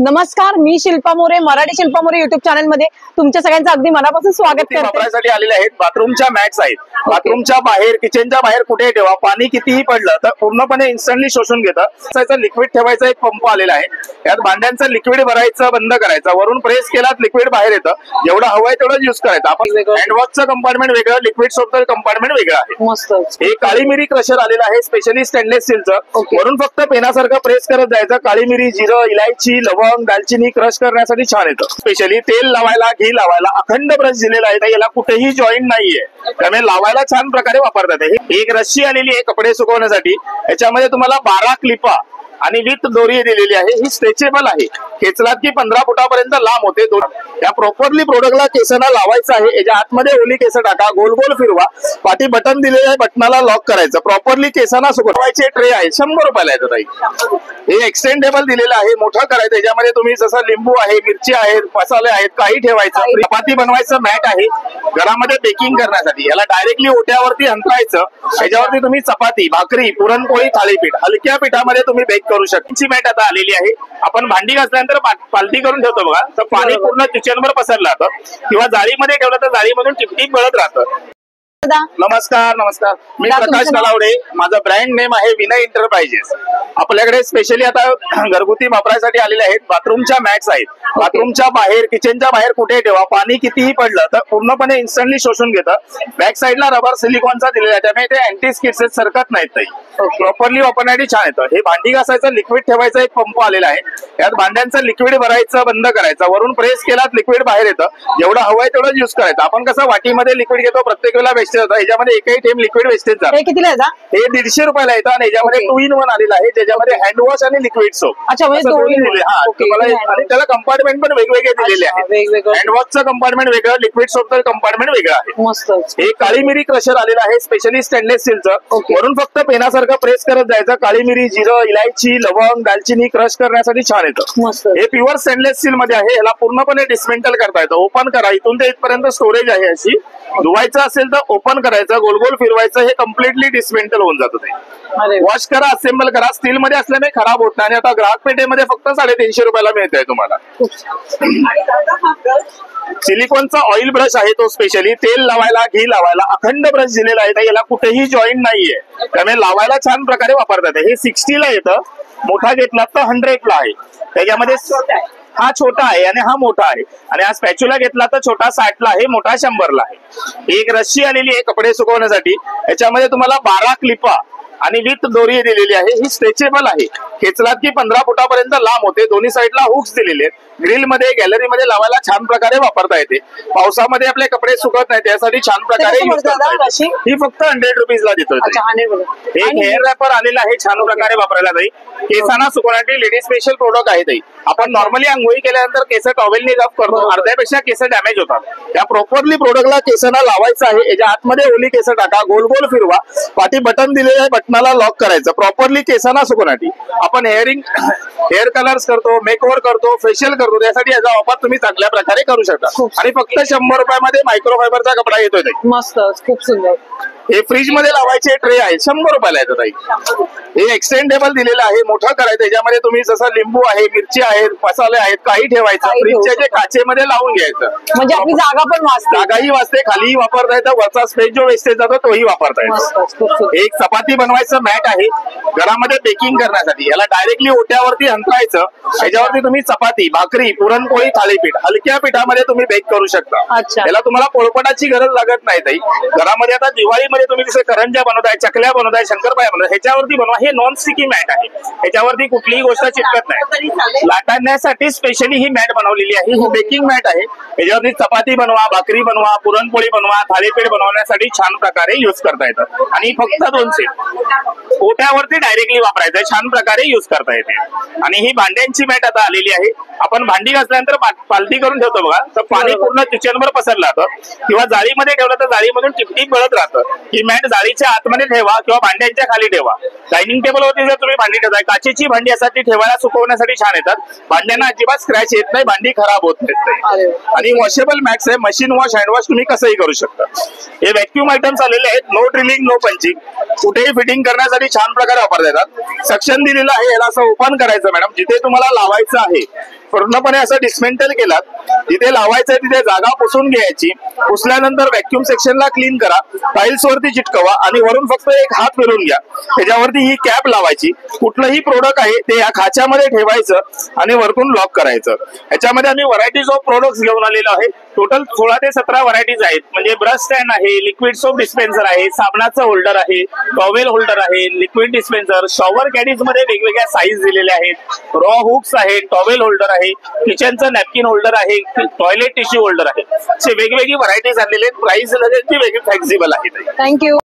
नमस्कार, मी Shilpa More, Marathi Shilpa More YouTube channel मध्ये तुमच्या सगळ्यांचं अगदी मनापासून स्वागत करते। वापरायसाठी आलेले आहेत बाथरूमच्या मॅट्स आहेत। बाथरूमच्या बाहेर, किचनच्या बाहेर कुठे ठेवा, पाणी कितीही पडलं तर पूर्णपणे इन्स्टंटली शोषून घेतं। त्याचा लिक्विड ठेवायचा एक पंप आलेला आहे, यात भांड्यांचं लिक्विड भरायचं, बंद करायचं, वरून प्रेस केलात लिक्विड बाहेर येतं। जेवढं हवंय तेवढं यूज करायचं। आपण हँडवॉशचं कंपार्टमेंट वेगळं, लिक्विड सोपचं कंपार्टमेंट वेगळं आहे। मस्त हे काळी मिरी क्रशर आलेलं आहे, स्पेशली स्टेनलेस स्टीलचं। वरून फक्त पेनासारखं प्रेस करत जायचं। काळी मिरी, जिरं, इलायची, लवंग, दालचिनी क्रश करण्यासाठी छान येतं। स्पेशली तेल लावायला, घी लावायला अखंड ब्रश दिलेला आहे, याला कुठेही जॉईंट नाहीये, त्यामुळे लावायला छान प्रकारे वापरतात। एक रस्सी आलेली आहे कपडे सुकवण्यासाठी, याच्यामध्ये तुम्हाला 12 क्लिपा आणि विथ दोरी दिलेली आहे। ही स्ट्रेचेबल आहे, खेचलात की 15 फुटापर्यंत लांब होते। या प्रॉपरली प्रोडक्टला केसांना लावायचं आहे। याच्या आतमध्ये ओली केस टाका, गोल गोल फिरवा, पाठी बटन दिलेलं आहे, बटनाला लॉक करायचं। प्रॉपरली केसांना सुकवायचे ट्रे आहे, 100 रुपयाला येतं ताई। हे एक्सटेंडेबल दिलेलं आहे, मोठं करायचं। याच्यामध्ये तुम्ही जसं लिंबू आहे, मिरची आहेत, मसाले आहेत, काही ठेवायचं। चपाती बनवायचं मॅट आहे घरामध्ये बेकिंग करण्यासाठी, याला डायरेक्टली ओट्यावरती अंतरायचं। याच्यावरती तुम्ही चपाती, भाकरी, पुरणपोळी, थालीपीठ हलक्या पिठामध्ये तुम्ही बेक करू शकता। मॅट आता आलेली आहे, आपण भांडी घासल्यानंतर पालटी करून ठेवतो बघा, तर पाणी पूर्ण किचनवर पसरलं जातं, किंवा जाळीमध्ये ठेवलं तर जाळीमधून टिपटिप गळत राहतं। नमस्कार नमस्कार, मी प्रकाश नलावडे, माझा ब्रँड नेम आहे विनय एंटरप्राइजेस। आपल्याकडे स्पेशली आता घरगुती वापरायसाठी आलेले आहेत बाथरूमच्या मॅट्स आहेत। बाथरूमच्या बाहेर, किचनच्या बाहेर कुठे ठेवा, पाणी कितीही पडलं तर पूर्णपणे इन्स्टंटली शोषून घेतं। बॅक साईडला रबर सिलिकॉनचा दिलेला आहे, त्यामुळे ते अँटी स्किड्स सरकत नाहीत ताई। प्रॉपरली वापरण्यासाठी छान येतं। हे भांडी घासायचं लिक्विड ठेवायचा एक पंप आलेला आहे, यात भांड्यांचं लिक्विड भरायचं, बंद करायचं, वरून प्रेस केलात लिक्विड बाहेर येतं। जेवढं हवंय तेवढं यूज करायचं। आपण कसं वाटीमध्ये लिक्विड घेतो, प्रत्येक वेळेला वेस्टेज होतं, ह्याच्यामध्ये एकही थेंब लिक्विड वेस्टेज जातं। हे कितीला येतं? हे 150 रुपयाला येतं, आणि याच्यामध्ये 2 in 1 आलेला आहे, ज्याच्यामध्ये हँडवॉश आणि लिक्विड सोप। अच्छा, म्हणजे आणि त्याला कंपार्टमेंट पण वेगवेगळे दिलेले आहेत। हँडवॉशचं कंपार्टमेंट वेगळं, लिक्विड सोपचं कंपार्टमेंट वेगळं आहे। मस्त हे काळी मिरी क्रशर आलेलं आहे, स्पेशली स्टेनलेस स्टीलचं। वरून फक्त पेनासारखं प्रेस करत जायचं। काळी मिरी, जिरं, इलायची, लवंग, दालचिनी क्रश करण्यासाठी छान येतं। हे प्युअर स्टेनलेस स्टील मध्ये आहे, याला पूर्णपणे डिस्मेंटल करता येतं। ओपन करा, इथून ते इथपर्यंत स्टोरेज आहे अशी। धुवायचं असेल तर ओपन करायचं, गोल गोल फिरवायचं, हे कम्प्लिटली डिस्मेंटल होऊन जातं ते। वॉश करा, असेंबल करा, स्टील मध्ये असल्याने खराब होत नाही। आणि आता ग्राहक पेठेमध्ये फक्त 350 रुपयाला मिळतंय तुम्हाला। सिलिकॉनचा ऑइल ब्रश आहे, तो स्पेशली तेल लावायला, घी लावायला अखंड ब्रश दिलेला आहे, याला कुठेही जॉईंट नाहीये, त्यामुळे लावायला छान प्रकारे वापरतात। हे 60 ला येतं, मोठा घेतला तर 100 ला आहे। त्याच्यामध्ये हा छोटा आहे आणि हा मोठा आहे, आणि हा स्पॅच्युला घेतला तर छोटा 60 ला आहे, मोठा 100 ला आहे। एक रस्सी आलेली आहे कपडे सुकवण्यासाठी, याच्यामध्ये तुम्हाला 12 क्लिपा आणि विथ दोरी दिलेली आहे। ही स्ट्रेचेबल आहे, खेचलात की 15 फुटापर्यंत लांब होते। दोन्ही साईडला हुक्स दिलेले आहेत। ग्रिल मध्ये, गॅलरी मध्ये लावायला छान प्रकारे वापरता येते। पावसामध्ये आपले कपडे सुकत नाही, त्यासाठी छान प्रकारे यूज करता येते। ही फक्त 100 रुपीजला देतो। एक हेअर रॅपर आलेला आहे, छान प्रकारे वापरायला जाईल। केसांना सुकवण्यासाठी लेडीज स्पेशल प्रोडक्ट आहे। आपण नॉर्मली आंघोळी केल्यानंतर केस टॉवेलने रब करतो, अर्ध्यापेक्षा केस डॅमेज होतात। या प्रॉपरली प्रोडक्टला केसांना लावायचं आहे। याच्या आतमध्ये ओली केस टाका, गोल गोल फिरवा, पाठी बटन दिलेलं आहे, बटनाला लॉक करायचं। प्रॉपरली केसांना सुकवण्यासाठी आपण हेअर कलर्स करतो, मेकओव्हर करतो, फेशियल करतो, त्यासाठी याचा वापर तुम्ही चांगल्या प्रकारे करू शकता। आणि फक्त 100 रुपयामध्ये मायक्रोफायबरचा कपडा येतोय। मस्त, खूप सुंदर। हे फ्रीज मध्ये लावायचे ट्रे आहे, 100 रुपयाला येतं ताई। हे एक्सटेंडेबल दिलेलं आहे, मोठं करायचं। याच्यामध्ये तुम्ही जसं लिंबू आहे, मिरची आहेत, मसाले आहेत, काही ठेवायचं। फ्रीजच्या जे काचेमध्ये लावून घ्यायचं, म्हणजे आपली जागा पण वाचते, जागाही वाचते, खालीही वापरता येतं, वरचा स्पेस जो वेस्टेज जातो तोही वापरता येतो। एक चपाती बनवायचं मॅट आहे घरामध्ये बेकिंग करण्यासाठी, याला डायरेक्टली ओट्यावरती अंतरायचं। याच्यावरती तुम्ही चपाती, भाकरी, पुरणपोळी, थालीपीठ हलक्या पिठामध्ये तुम्ही बेक करू शकता। याला तुम्हाला पोळपाटाची गरज लागत नाही ताई। घरामध्ये आता दिवाळीमध्ये तुम्ही जसे करंज्या बनवताय, चकल्या बनवताय, शंकरपाळ्या बनवताय, ह्याच्यावरती बनवा। हे नॉन स्टिकी मॅट आहे, ह्याच्यावरती कुठलीही गोष्ट चिटकत नाही। लाटाण्यासाठी स्पेशली ही मॅट बनवलेली आहे। ही बेकिंग मॅट आहे, याच्यावरती चपाती बनवा, भाकरी बनवा, पुरणपोळी बनवा, थालीपीठ बनवण्यासाठी छान प्रकारे युज करता येतं। आणि फक्त 200 ओट्यावरती डायरेक्टली वापरायचं, छान प्रकारे युज करता येते। आणि ही भांड्यांची मॅट आता आलेली आहे, आपण भांडी घासल्यानंतर पालटी करून ठेवतो बघा, तर पाणी पूर्ण किचनवर पसरलं जातं, किंवा जाळीमध्ये ठेवलं तर जाळीमधून टिपटिप गळत राहतं। ही मॅट जाळीच्या आतमध्ये ठेवा किंवा भांड्यांच्या खाली ठेवा. डायनिंग टेबल वरती जर तुम्ही भांडी ठेवताय, काचेची भांडी असतात ती ठेवायला सुकवण्यासाठी छान येतात. भांड्यांना अजिबात स्क्रॅच येत नाही, भांडी खराब होत नाहीत. आणि वॉशेबल मॅट्स आहे, मशीन वॉश हँड वॉश तुम्ही कसंही करू शकता. हे व्हॅक्यूम आयटम्स आलेले आहेत, नो ड्रिलिंग नो पंचिंग, कुठेही फिटिंग करण्यासाठी छान प्रकारे वापरता येतात. सक्शन दिलेलं आहे, याला असं ओपन करायचं मॅडम. जिथे तुम्हाला लावायचं आहे पूर्णपणे असं डिस्मेंटल केलं, जिथे लावायचं तिथे जागा पुसून घ्यायची. पुसल्यानंतर व्हॅक्यूम सेक्शनला क्लीन करा, टाइल्स वरती चिटकवा आणि वरून फक्त एक हात फिरून घ्या. त्याच्यावरती ही कॅप लावायची. कुठलंही प्रोडक्ट आहे ते या खाच्यामध्ये ठेवायचं आणि वरतून लॉक करायचं. याच्यामध्ये आम्ही व्हरायटीज ऑफ प्रोडक्ट्स घेऊन आलेलो आहे. टोटल 16 ते 17 व्हरायटीज आहेत. म्हणजे ब्रश स्टँड आहे, लिक्विड सोप डिस्पेन्सर आहे, साबणाचं होल्डर आहे, टॉवेल होल्डर आहे, लिक्विड डिस्पेन्सर, शॉवर कॅडीज मध्ये वेगवेगळ्या साईज दिलेल्या आहेत, रॉ हुक्स आहेत, टॉवेल होल्डर आहे, किचनचं नॅपकिन होल्डर आहे, टॉयलेट टिश्यू होल्डर आहे. असे वेगवेगळी व्हरायटीज आणलेले आहेत. प्राइस वेगळी फ्लेक्झिबल आहे. थँक्यू.